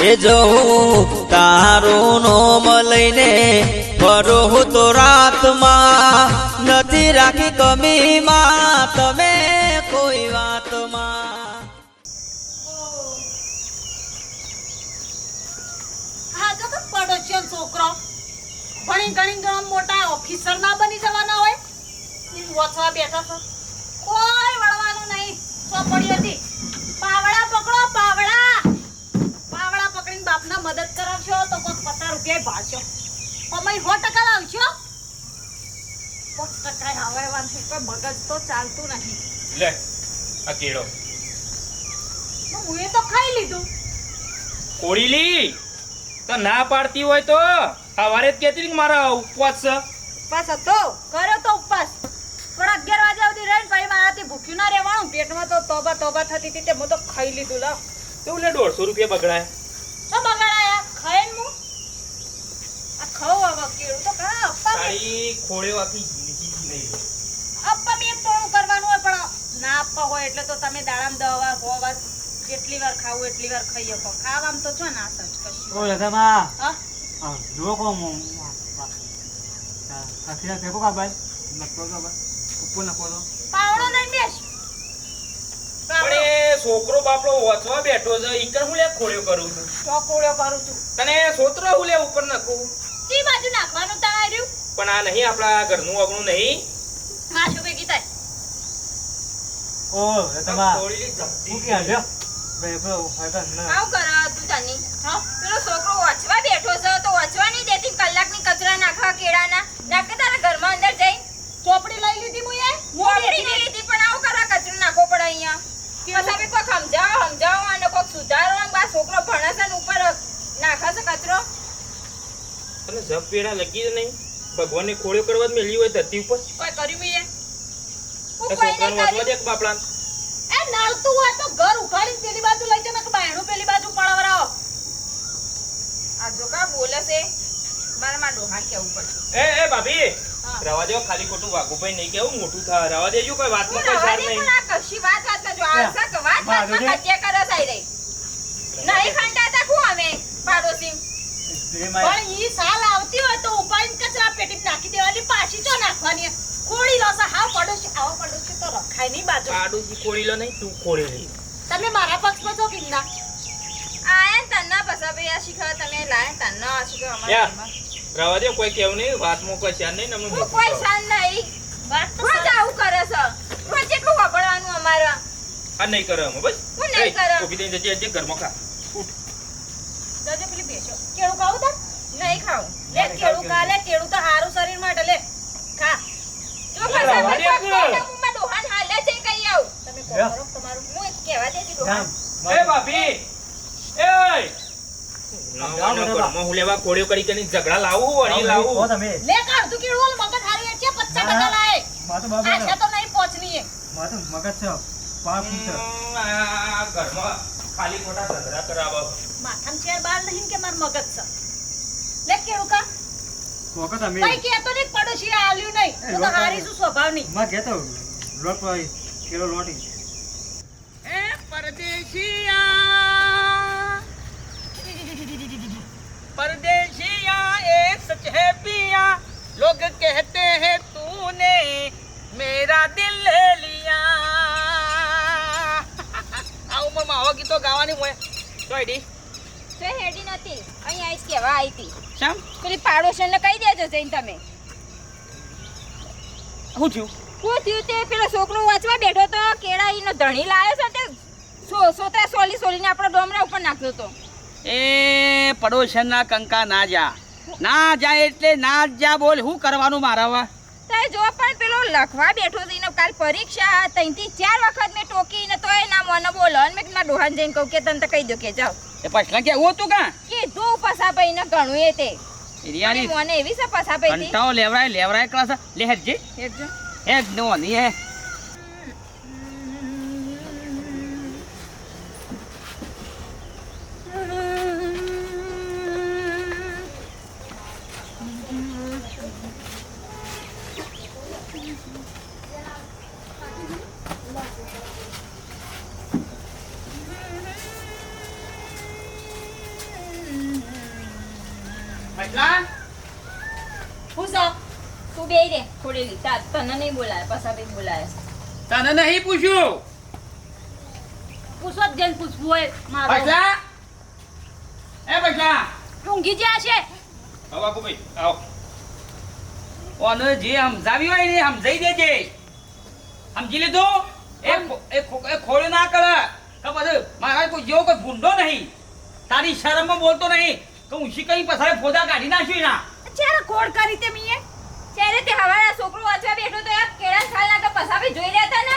એ જવું તારું નોમ લઈને ફરો તો રાતમાં નથી રાખી કમીમાં તમે કોઈ વાતમાં. હા તો પડોશીઓ છોકરો ભણી ગણી મોટા ઓફિસર ના બની જવાના હોય વોચવા બેઠા છો કોઈ વળવાનું નહીં. ચોપડી હતી પાવડા પકડો પાવડા પકડીને બાપના મદદ કરાવશો તો કોક 50 રૂપિયા ભાળશો અમે 100% લાવશો 5% આવવાનું કોઈ મગજ તો ચાલતું નહીં. લે આ કેળો હું એ તો ખાઈ લીધું. કોળીલી તો ના પાડતી હોય તો સવારે જ કહેતી હતી કે મારા ઉપવાસ છે. ઉપવાસ હતો કર્યો તો ઉપવાસ પણ 11 વાગ્યા સુધી રહીને પછી મારાથી ભૂખ્યું ના રહેવાનું. પેટમાં તો તોબા થતી હતી તે હું તો ખાઈ લીધું. લાવ તો લે 150 રૂપિયા બગડાય. શું બગાડાયા ખાઈને હું આ ખાવ હવે કેળું તો ખા અપ્પા તારી ખોળ્યો આખી જિંદગી નહીં. અપ્પા બે ટોણું કરવાનું હોય પણ ના આપવા હોય એટલે તો તમે દાડામાં 10 વાર 100 વાર જેટલી વાર ખાવું એટલી વાર ખાઈ શકો. ખાવામાં તો છો ના સચ કશું. ઓ રતમા હા જો કો મો કાકીના ફેકો કા ભાઈ નકો કા ભાઈ ઉપર નકો તો પાવડો લઈને બેસ. પણ એ છોકરો બાપડો વાંચવા બેઠો છે ઈકણ હું લે ખોળ્યો કરું છું. ચોકોળ્યો કરું છું તને સોતરો હું લે ઉપર નાખું તી બાજુ નાખવાનું તાર્યું પણ આ નહીં આપણા ઘરનું આપણું નહીં. માશું ભેગી થાય. ઓ રતમા ખોળીલી જપ્તી. હું કે આલ્યો ભાઈ બરો ફાયદા ના આવ કર તું જાની હા પેલો છોકરો વાંચવા બેઠો છે તો વાંચવા નહીં દેતી કલાકની કચરા નાખવા કેળાના નાખે તારા ઘરમાં અંદર જઈ ચોપડી લઈ લીધી મુએ મોટી નહીં લીધી પણ આવ કરા કચરો નાખવો પડે અહીંયા પછી કોક સમજાવો અને કોક સુધારો અને બા છોકરો ભણે છે ને ઉપર નાખે છે કચરો તને જપ પેડા લગી જ નહીં. ભગવાનને ખોળ્યો કરવા જ મેલી હોય ધરતી ઉપર. કોઈ કર્યું મેં હું આ કોઈ છોકરાને નહીં વાંચવા દે કે બાપડાને. એ નળતું હોય તો ઘર ઉખાડીને પેલી બાજુ લઈ જાને કે બાયણું પેલી બાજુ પડાવરાવો. આ જો કા બોલે છે મારે માં ડોહાન કેવું પડશે એ ભાભી હા. રવા દેવો ખાલી ખોટું વાઘુભાઈ નહીં કેવું મોટું થાય. રવા દેજો કોઈ વાતમાં હું કોઈ સાર નવા નહીં. પણ આ કશી વાત કરજો આ સક વાત મારું વાતમાં જે- કચ્યા કરે સાઈ રહી નહીં ખંડાતા હું અમે પાડોશી તે માય પણ ઈ સાલ આવતી હોય તો ઉપાડીને કચરા પેટીમાં નાખી દેવાની પાછી ચો નાખવાની ખોડી લો છે. હાવ પડોશી આવો પડોશી તો રખાય નહીં બાજુ. પાડોશી ખોળી લો નહીં તું ખોળી લે. તમે મારા પક્ષમાં છો કે ના? આયા તન્ના પસા ભાઈ આ શીખવા તમે લાયા તન્ના આ શીખવા અમારા યા. ઘરમાં. રવા દે કોઈ કેવું નહીં વાતમાં કોઈ સાર નહીં. તમને હું કોઈ શાન નહીં વાત તો રોજ આવું કરે છે રોજ કેટલું વાપરવાનું અમારા આ નહીં કરે અમે બસ. હું નહીં કરે. ઊભી થઈને જજે ઘરમાં ખા. જજે પેલી બેસો કેળું ખાવું તાર? નહીં ખાવું લે કેળું ખા લે કેળું તો હારું શરીર માટે લે ખા. જો પસા ભાઈ કોક કહે તો હું માં ડોહાન હાલે છે કઈ આવું તમે કોણ કરો તમારું? હું એક કહેવા દેતી ડોહાન એ ભાભી એ નવા ઘરમાં હું લેવા ખોળ્યો કરી કરીને ઝઘડા લાવું વળી ઓ લાવું. તમે લે કાઢતું કેળું ઓલ મગજ હારી છે 50% લાય. માતો બાબા આશા તો નહીં પહોંચની એ. માતો મગજ છે પાપ છે આ ઘરમાં ખાલી ખોટા ઝઘડા કરાવો. માથામાં ચેર બાર નહીં કે માર મગજ છે. લે કેળું ખા. કોકો તમે કઈ કેતો નહીં પડોશી આલ્યું નહીં. તું તો હારી શું સ્વભાવ નહીં. માં કેતો લોટ પર કિલો લોટી ए परदेशिया परदेशिया एक सच है पिया लोग कहते हैं तूने मेरा दिल ले लिया આવું મમ્મા આવા ગીતો ગાવાની મોય તો આઈડી તો હેડી નથી અહીં આઈ કેવા આવી હતી શામ પેલી પાડોશીને કહી દેજો જઈને તમે હું થયું શું થયું તે પેલો છોકરો વાંચવા બેઠો તો કેળા ઈનો ધણી લાવ્યો છે તે સોતરા સોલીને આપણા ડોમરા ઉપર નાખ્યો તો એ પડોશના કંકા ના જા એટલે ના જ જા બોલ હું કરવાનું મારાવા તે જો પણ પેલો લખવા બેઠો તો એને કાલ પરીક્ષા 3 થી 4 વખત મેં ટોકીને તોય ના મને બોલો અને મેં ના ડોહાન જઈને કહું કે તને તો કહી દો કે જાઓ એ પછલા કે હું તું કા કીધું પસાભાઈ ને ઘણું એ તે એરિયાની મને એવી છે પસાભાઈ થી ઘંટાઓ લેવરાય ક્લાસ લે હેડજે હેડજો હેડ નો ની હે પટલા હું છો? તું બેહી રે ખોડેલી તને નહીં બોલાય પસાબી બોલાય તને નહીં પૂછ્યું પૂછો જ જઈને પૂછવું હોય મારો. પટલા એ પટલા ઊંઘી જ્યાં છે. આવો બાપુભાઈ આવો ઓને જે સમજાવી હોય ને સમજાઈ દેજે સમજી લીધું એ ખોડું ના કરે ખબર મારા કોઈ જેવો કોઈ ભૂંડો નહીં તારી શરમમાં બોલતો નહીં કે ઊંચી કઈ પસારે ફોદા કાઢી નાખ્યું ના ચારે કોડ કરી તે મીએ. ત્યારે તે હવાના છોકરો વાંચવા બેઠો તો યાર કેળા ખાલ ના તો પસાબી જોઈ લેતા ને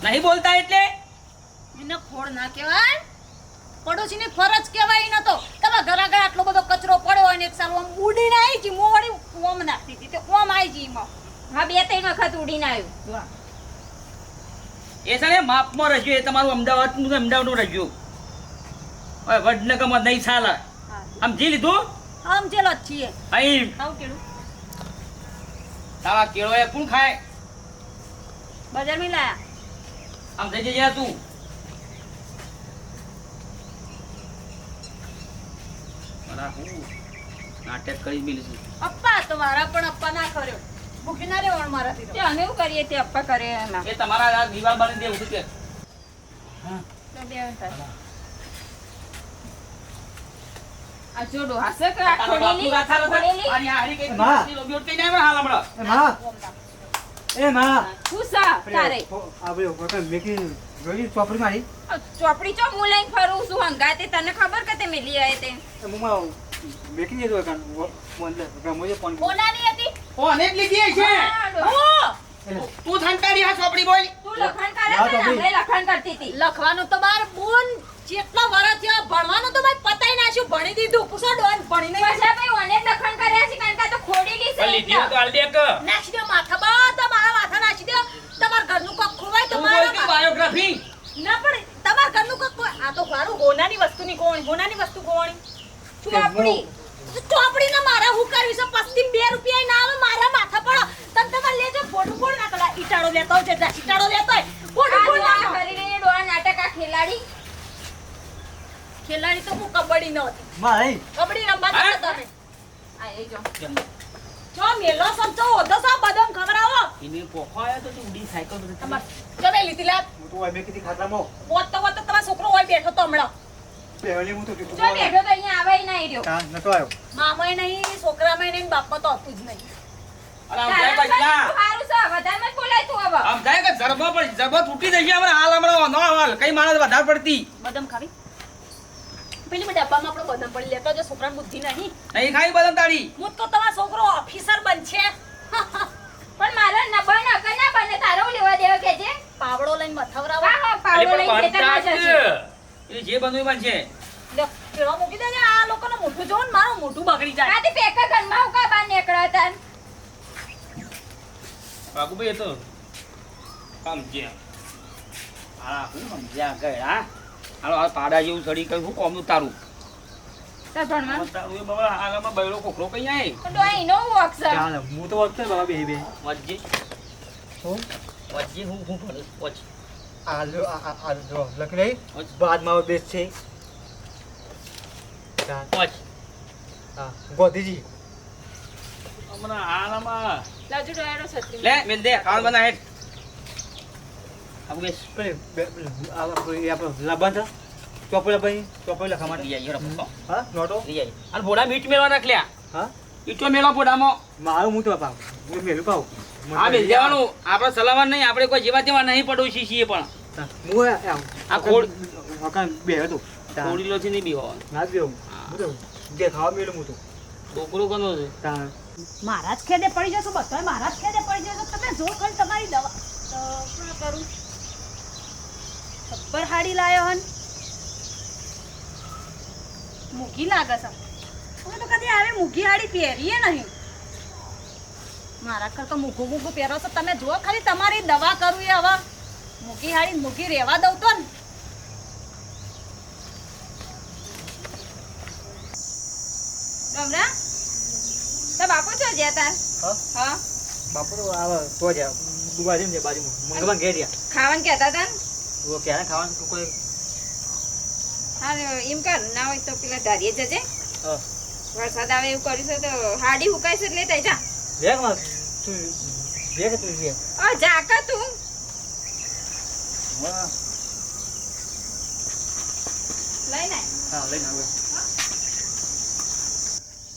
નહીં બોલતા એટલે એને ખોડ ના કહેવાય. પડોશીની ફરજ કહેવાય ન તો. તમે ઘર આગળ આટલો બધો કચરો પડ્યો હોય ને એક સાલ આમ ઉડીને આવી જી મોડી ઓમ નાખતી હતી તે ઓમ આવી જી એમાં. હા 2-3 વખત ઉડીને આવ્યું એ છે ને માપમાં રજ્યું એ તમારું અમદાવાદનું રજ્યું હવે વડનગરમાં નહીં ચાલે સમજી લીધું આમ જેલો જ છીએ. અહીં આવ કેળું તારા કેળો એ કોણ ખાય બજારમાં લાયા. આમ જઈ જજે તું બરા હું નાટક કરી મિલીશું અપ્પા તો મારા પણ અપ્પા ના કર્યો. ભૂખી ના રહેવાનું મારાથી તો. તે અમે એવું કરીએ તે અપ્પા કરે એમાં એ તમારા આ દિવાલ બાંધી દેવું છે તો બે થાય. આ જોડો હશે કે આ ખોડેલી ખોડેલી અને આ હારી કઈ માં. લોબીઓટ કઈ ના આવે હાલ હમણાં એ માં શું સા તારે ચોપડી મારી ચોપડી ચો હું લઈને ફરું છું હંગાતે તને ખબર કે તે મેલી આય તે મેકી દીધો કોનાની હતી? કોને જ લીધી છે હું તું થંકારી હા ચોપડી બોલ તું લખણ કરે છે ને હમણાં લખણ કરતી હતી લખવાનું તો બાર બોન જેટલા વર્ષ થયા ભણવાનું તો ભાઈ પતાઈ નાખ્યું ભણી દીધું પૂછો ડોન ભણી નહીં પછી ભાઈ ઓને લખણ કર્યા છે કારણ કે આ તો ખોડેલી છે લીધી એટલે. તો હાલ દે કે નાખી દો માથા બધા મારા માથા નાખી દો. તમારા ઘરનું કોક ખોવાય તો તું મારા બોલતી બાયોગ્રાફી ના પણ તમારા ઘરનું કોક આ તો મારું હોનાની વસ્તુની કોણ હોનાની વસ્તુ કોણ ચોપડી ચોપડી ને મારા હું કરવી છે 2 રૂપિયા ના આવે મારા માથા પડો તમે તમારે લેજો ફોટો ફોડ ના કલા ઈટાડો લેતો હોય છે ઈટાડો લેતો હોય ફોટો આ ફોડ જો આ ના કરી રહી ડોળા નાટક આ ખેલાડી ખેલાડી તો હું કબડ્ડી ન હતી મારી કબડ્ડી રમવા હા? જતા તમે આ એ જો જો મેલો સમજો ઓધો સા બદામ ખવડાવો એને પોખો આવ્યો તો તું ઉડી સાયકલ પર તમાર જમે લીધી લાત હું તો મેકી ખાતામાં પોત તો તમારો છોકરો હોય બેઠો તો હમણાં પહેલી હું તો જો બેઠો તો અહીંયા આવે ના રહ્યો નતો આવ્યો મામાય નહીં છોકરામાંય નહીં બાપમાં તો હતું જ નહીં અને આમ જાય પટલા સારું છે વધારે મત બોલાય તું હવે આમ જાય કે જરબો તૂટી જશે હમણાં હાલ હમણાં નો હાલ કઈ માણસ વધારે પડતી બદામ ખાવી પેલી માં ડબ્બામાં આપણો બદામ પડી લેતો જો છોકરાને બુદ્ધિ નહીં નહીં ખાઈ બદમ તાળી હું તો તમારો છોકરો ઓફિસર બનશે પણ મારા નબળ નકર ના બને તારો લેવા દેવા કે છે પાવડો લઈને મથવરાવો વાહ વાહ પાવડો લઈને ખેતરમાં જશે એ જે બનવું બનશે લે કેળો મૂકી દેજે આ લોકોને મોઢું જોવો ને મારું મોઢું બગડી જાય રાતે પેકા ઘરમાં હું કા બહાર નીકળ્યા હતા બાપુભાઈ એ તો સમજે હા હું સમજ્યા ગયા હાલો હાલ પાડા જેવું સડી કઈ હું કોમનું તારું તો ભણવા તારું એ બાબા હાલમાં બૈરો કોકરો કઈ આય તો ડોઈ નો અક્ષર ચાલ હું તો વખતે બાબા બે વચ્ચે હું વચ્ચે હું ભણું વચ્ચે આ જો લખી રહી બાદમાં બેસ છે વચ્ચે હા ગોધીજી હમણાં હાલમાં લાજુ ડોયાનો છત્રી લે મેલ દે ખાવાનું બના હેઠ આવું બેસ લાભાન છે ચોપડી લખવા માટે લઈ આવીએ રફો હા નોટો લઈ આવીએ અને બોડા મીઠ મેળવા નાખ લ્યા હા ઈટો મેળો બોડામાં મારું હું તો પાવ હું મેલું પાવ હા બેસ દેવાનું આપણે સલામત નહીં આપણે કોઈ જેવા તેવા નહીં પડોશી છીએ પણ હું આ ખોડ બે હતું કોડીલોથી નહીં બીવાનું ના જ બેવું હું તો દેખાવા મેલું હું તો છોકરો કોનો છે મારા જ ખેદે પડી જશો બધા મારા જ ખેદે પડી જશો તમે જો ખાલી તમારી દવા તો શું કરું ખબર હાડી લાયો હન મૂકી લાગે છે અમે તો કદી આવે મૂકી હાડી પહેરીએ નહીં મારા કરતા મૂકું પહેરો છો તમે જો ખાલી તમારી દવા કરું એ હવે મૂકી હાડી મૂકી રહેવા દઉં તો ને ગમરા તો બાપુ છો જ્યાં તાર હા હા બાપુ તો આવે તો જ બાજુ છે બાજુમાં મંગવાન ઘેર ગયા ખાવાનું કહેતા હતા ને તો ક્યારે ખાવાનું કોઈ હા એમ કર ના હોય તો પેલા ધારીએ જજે હા વરસાદ આવે એવું કર્યું છે તો હાડી હુકાય છે એટલે તઈ જા વેગ માં તું વેગ તું છે જાકા તું હા લઈને આય. હા લઈને આવે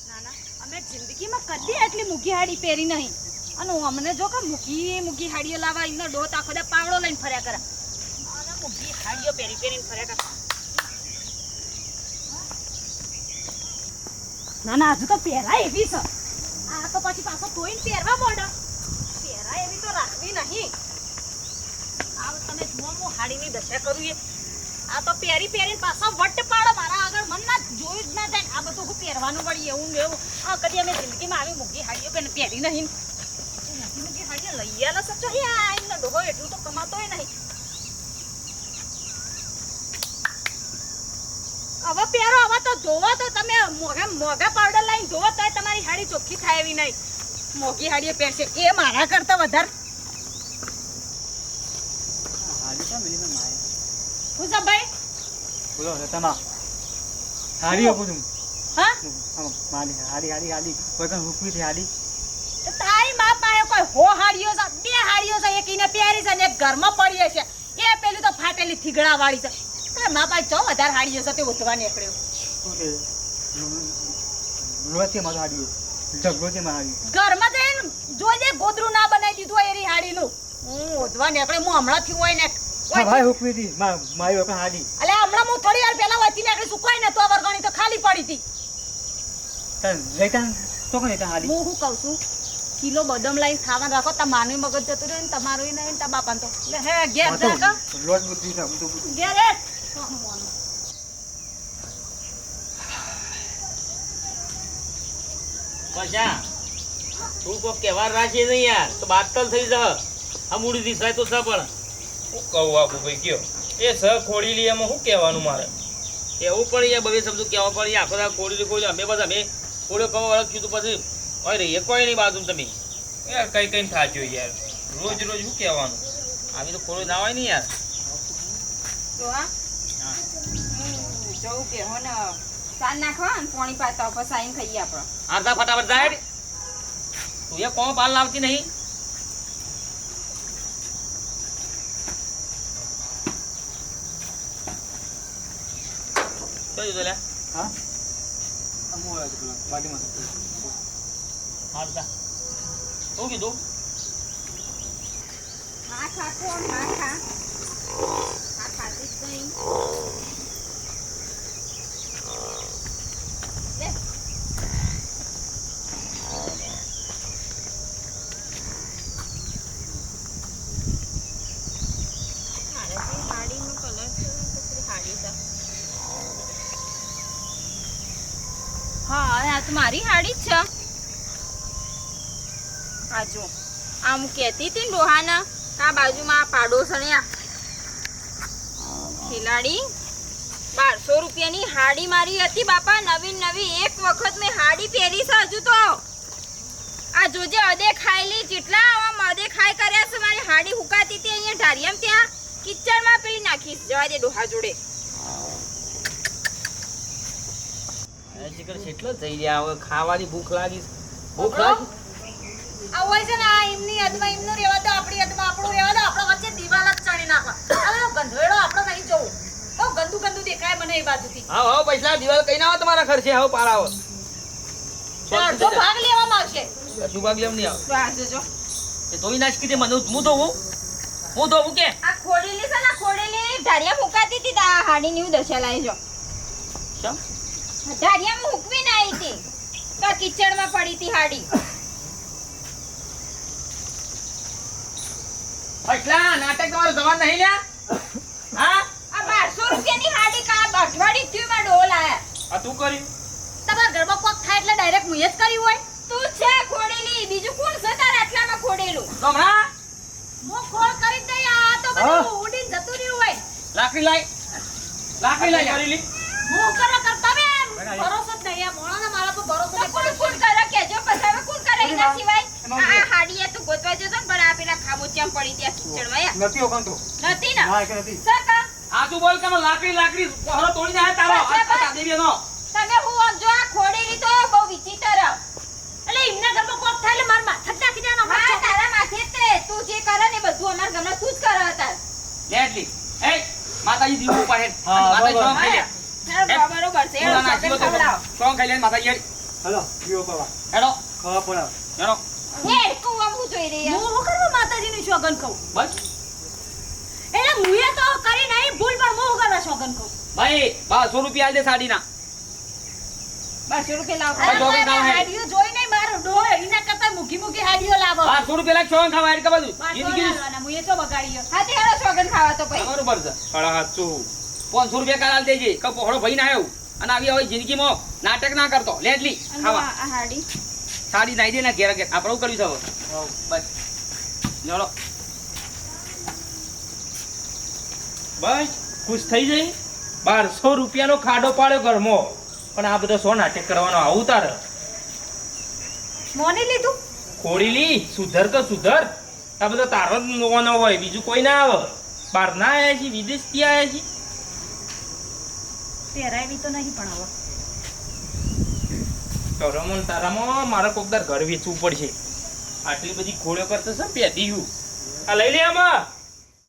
નાના અમે જિંદગીમાં કદી આટલી મૂકી હાડી પહેરી નહીં અને અમને જો કે મૂકી હાડીઓ લાવવા એમનો ડોત આખો દા પાવડો લઈને ફર્યા કરે અને મૂકી હાડીઓ પહેરીને ફર્યા કરે નાના હજુ તો પહેરાય એવી છે આ તો પછી પાછો કોઈને પહેરવા મોડો પહેરાય એવી તો રાખવી નહીં આ તમે જુઓ હું હાડીની દશા કરું એ આ તો પહેરીને પાછા વટ પાડો મારા આગળ મન ના જોયું જ ના થાય આ બધું હું પહેરવાનું વળી એવું ને એવું આ કદી અમે જિંદગીમાં આવી મૂકી હાડીઓ પહેરી નહીં મૂકી હાડીઓ લઈ આલા સચ્ચો હે આ એમનો ડોહો એટલું તો કમાતોય નહીં હવે પહેરો હવે તો ધોવો તો તમે મોઘા પાવડર લઈને ધોવો તો તમારી હાડી ચોખ્ખી થાય એવી નહીં મોઘી હાડીઓ પહેરશે એ મારા કરતા વધારે હાડી કા મિલી માં માય હુસભાઈ બોલો રતના હાડી આપું તું હા મારી હાડી કોઈ કણ હુકવી થી હાડી તો તારી માં પાસે કોઈ હો હાડીઓ છે બે હાડીઓ છે એક ઈને પહેરી છે ને એક ઘરમાં પડી છે એ પેલી તો ફાટેલી થીગડા વાળી છે તાર માં પાસે જો વધારે હાડીઓ છે તે ઉતવા નીકળ્યો શું કે રોજ છે મારો હાડી ઝઘડો છે મારી ઘરમાં જઈને જોજે ગોદરું ના બનાવી દીધું હોય એરી હાડીનું હું ઉતવા નીકળે હું હમણાં થી હોય ને હા ભાઈ હુકવી થી મારી વખત હાડી અલે હમણાં હું થોડી વાર પહેલા વચ્ચે નીકળી સુકાઈ ને તો વરગણી તો ખાલી પડી હતી તન લેતા તો કોને તા હાડી હું શું કહું છું કિલો બદામ લઈને ખાવાનું રાખો તમારું મગજ જતું રહે ને તમારું નહીં તા બાપાને તો લે હે ઘેર જા કા લોટ બુદ્ધિ છે હું તો ઘેર હે પછા તું કોક કહેવા રાખી નહીં યાર તો બાતલ થઈ જા હમુડી દિસાય તો છે પણ હું કહું આપું ભાઈ કયો એ સ ખોડી લી એમાં શું કહેવાનું મારે એવું પણ યાર બબે સમજુ કેવા પણ યાર આખો કોડી અમે બધા અમે કોડ્યો કવો અળગ કીધું પછી હોય રે એ કોઈ નહીં બાજુ તમે યાર કઈ કઈ થાચ્યો યાર રોજ રોજ શું કહેવાનું આવી તો કોડો ના હોય ને યાર તો હા જવું કે હો ને સાન નાખવા ને પાણી પાતા પછી આઈને ખાઈએ આપણે આરતા ફટાફટ જાય તું એ કોણ પાલ લાવતી નહીં કયું તો લે હા અમો આ પેલા બાડીમાં આરતા શું કીધું હા ખા કોણ હા ખા ખાતી જ નહીં લે મારે જે હાડીનો કલર છે તો હાડી છે હા આ તો મારી હાડી જ છે આ જો આ હું કહેતી હતી ને ડોહાના આ બાજુમાં પાડોશણ્યા ખિલાડી 1200 રૂપિયાની હાડી મારી હતી બાપા નવી એક વખત મેં હાડી પહેરી છે હજુ તો આ જોજે અદે ખાયલી જેટલા આવા મદે ખાઈ કર્યા છે મારી હાડી હુકાતી હતી અહીંયા ઢારિયામ ત્યાં કિચડમાં પેલી નાખીશ જવા દે ડોહા જોડે શિખર કેટલો થઈ ગયા હવે ખાવાની ભૂખ લાગી આ હોય છે ને આ એમની યાદમાં એમનું રહેવા દો આપણી યાદમાં આપણું રહેવા દો આપણા વચ્ચે દિવાલ જ ચણી નાખવા હવે ગંધેડો આપણો નહીં જોવું બહુ ગંદુ દેખાય મને એ બાજુથી હા હા પૈસા દિવાલ કઈ ના આવે તમારા ખર્ચે હવે પારાવો અડધો ભાગ લેવામાં આવશે શું ભાગ લેમ નહીં આવે તો આ જોજો એ ધોઈ નાખી દે મને હું ધોવું કે આ ખોડેલી છે ને ખોડેલી ઢારિયા મુકાતી હતી તો આ હાડીની હું દશા લાવી જો શું ઢારિયામાં હુકવી ના આવી હતી તો આ કિચડમાં પડી હતી હાડી પૈસા નાટક તમારો જવાન નહીં લ્યા હા આ 1200 રૂપિયાની હાડી કા અઠવાડિયે થયું માં ડોલ આયા આ તું કર્યું તમારા ઘરમાં કોક થાય એટલે ડાયરેક્ટ મુએ જ કર્યું હોય તું છે ખોડેલી બીજું કોણ છે તારા આટલામાં ખોડેલું હમણાં હું ખોળ કરી દઈ આ તો બધું ઉડીને જતું રહ્યું હોય લાકડી લાઈ કરી લી હું કરો કરતા બે ભરોસો જ નહીં આ મોણાના મારા પર ભરોસો તો નહીં કોણ પડે. કોણ કરે કેજો પછી હવે કોણ કરે એના સિવાય આ હાડી તું ગોતવા જતો ને પણ આ પેલા ખાબોચિયામ પડી ત્યાં કિચડમાં યા નથી ઓકન તો નથી ને ના કે નથી સકા આ તું બોલ કે લાકડી પહોળો તોડી જાય તારો બસ, બસ. આ દેવીનો તમે હું આમ જો આ ખોડેલી તો ચાલો, બરોબર છે પૂરા હેડો, નાખી સોગન દો તો. ખવડાવો. કોણ ખાઈ લે માતાજી હેડ. હલો પીવો પવા હેડો ખાવા પડે હેડો હેડ, કુવા હું જોઈ રહી હું છું. શું કરવા માતાજીની સોગન કહું બસ એટલે મુએ તો કરી નહીં ભૂલ પણ હું શું કરવા સોગન કહું ભાઈ 1200 રૂપિયા આલ દે સાડીના 200 રૂપિયા લાવો. હા, સોગન ખાવા હેડ. હાડીઓ જોઈ નહીં મારો ડોહ એના કરતા મૂકી હાડીઓ લાવો 1200 રૂપિયા લાખ સોન ખાવા હેડ કે બધું બાર જિંદગી લાવવાના, મુએ તો બગાડ્યો હા, તે હેડો સોગન ખાવા તો પછી. બરોબર છે 750. 500 રૂપિયા કાલ આલ દેજે કે પહોળો ભાઈ ના આવ્યો અને આવી હવે જિંદગીમાં નાટક ના કરતો લેડલી અને ખાવા આ હાડી. સાડી નાઈ દે ને ઘેર ઘેર આપણે શું કર્યું છે હવે બસ ચલો બસ ખુશ થઈ જઈ 1200 રૂપિયાનો ખાડો પાડ્યો ઘરમાં પણ આ બધો સો નાટક કરવાનો આવું તારે મોની લીધું ખોડીલી સુધર તો સુધર આ બધો તારો જ નોવાનો હોય બીજું કોઈ ના આવે બહાર ના આવ્યા છે વિદેશથી આવ્યા છે પહેરાવી તો નહીં પણ હવે કરમોન તારામાં મારે કોક દર ઘર વેચવું પડશે આટલી બધી ખોળ્યો કરતો છે પેટી આ લઈ લે આમાં